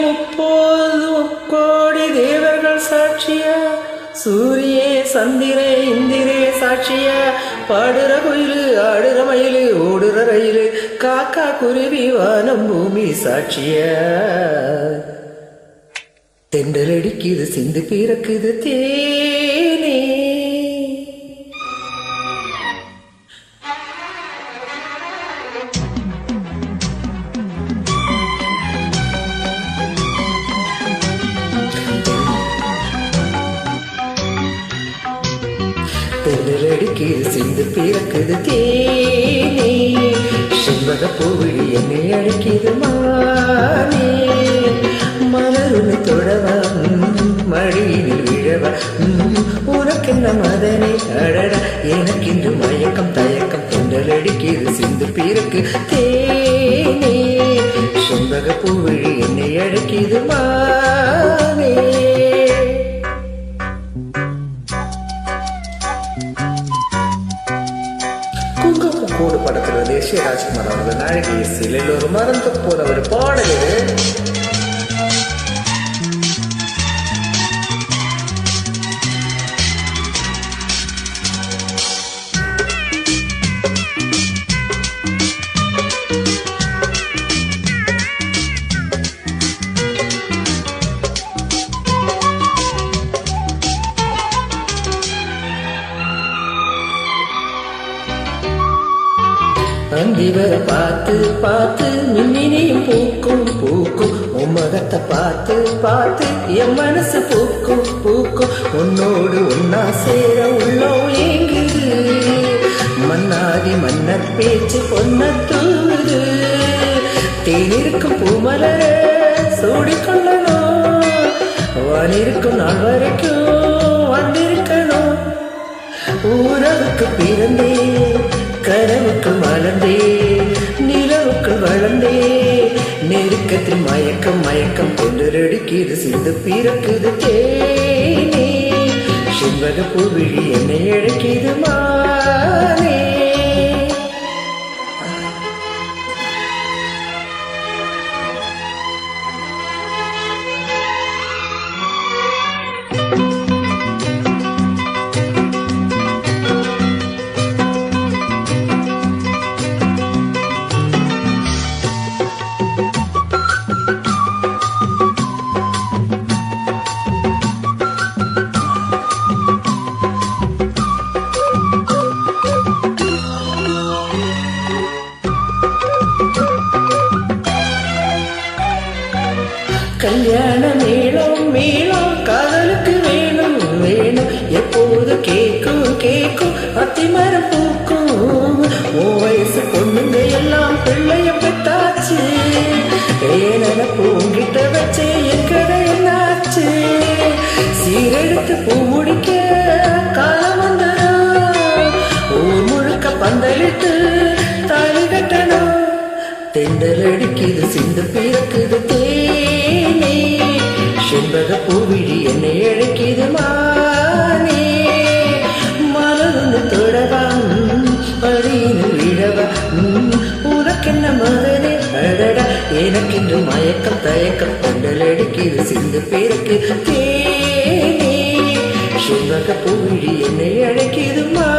முப்போது முக்கோடி தேவர்கள் சாட்சியா, சூரியே சந்திரே இந்திரே சாட்சியா, பாடுற குயிலு ஆடுற மயிலு ஓடுற ரயிலு காக்கா குருவி வானம் பூமி சாட்சியா. தென்றல் அடிக்குது சிந்து பிறக்குது தேனே, தென்றல் அடிக்குது சிந்து பிறக்குது தேனே, செண்பக பூவிழி என்னை அடிக்குது மானே. மலருன்னு தொடவா மடியினில் விழவா, உனக்கென்ன மதனை அடடா எனக்கென்று மயக்கம் தயக்கம். தென்றல் அடிக்குது சிந்து பிறக்கு தேனே, செண்பக பூவிழி என்னை அடிக்குது மானே. குங்குமப்பூடு படத்துல தேசிய ராஜ்குமார் அவர்கள் நாயகி சிலையில் ஒரு மறந்து போன ஒரு பாடல். அந்திவர பார்த்து பார்த்து மின்னினியும் பூக்கும் பூக்கும், உம்மகத்தை பார்த்து பார்த்து என் மனசு பூக்கும் பூக்கும். உன்னோடு ஒன்னா சேர உள்ளோம் ஏங்குது, மன்னாதி மன்னர் பேச்சு பொன்ன தூது. தேனிருக்கும் பூமலர சூடிக்கொள்ளணும், வானிருக்கும் நாள் வரைக்கும் வந்திருக்கணும். ஊரவுக்கு பிறந்தே கனவுக்கு மலர்ந்தே நிலவுக்கு வளர்ந்தே, நெருக்கத்தில் மயக்கம் மயக்கம் கொண்டடிக்குது சிந்து பிறக்குது தேனே, செண்பக பூவிழி என்னை அழைக்குது மானே. கல்யாண மேளம் மேளம் காதலுக்கு வேணும் வேணும், எப்போது கேக்கும் கேக்கும் அத்திமரம் பூக்கும். ஓ வயசு பொண்ணுங்க எல்லாம் பிள்ளைய பெத்தாச்சு, ஏனென பூங்கிட்ட வச்சே என் கதை என்னாச்சு. சீரெடுத்து பூ முடிக்க காலம் வந்துடும், ஊர் முழுக்க பந்தலிட்டு தாலி கட்டணும். தென்றல் அடிக்குது சிந்து பிறக்குது தேனே, செண்பக பூவிழி என்னை அழைக்குது மானே. மலர்ந்து தொடவா படியினில் விழவா, உனக்கென்ன மதனே அடடா எனக்கென்று மயக்கம் தயக்கம். தென்றல் அடிக்குது சிந்து பிறக்கு தேனே, செண்பக பூவிழி என்னை அழைக்குது மா.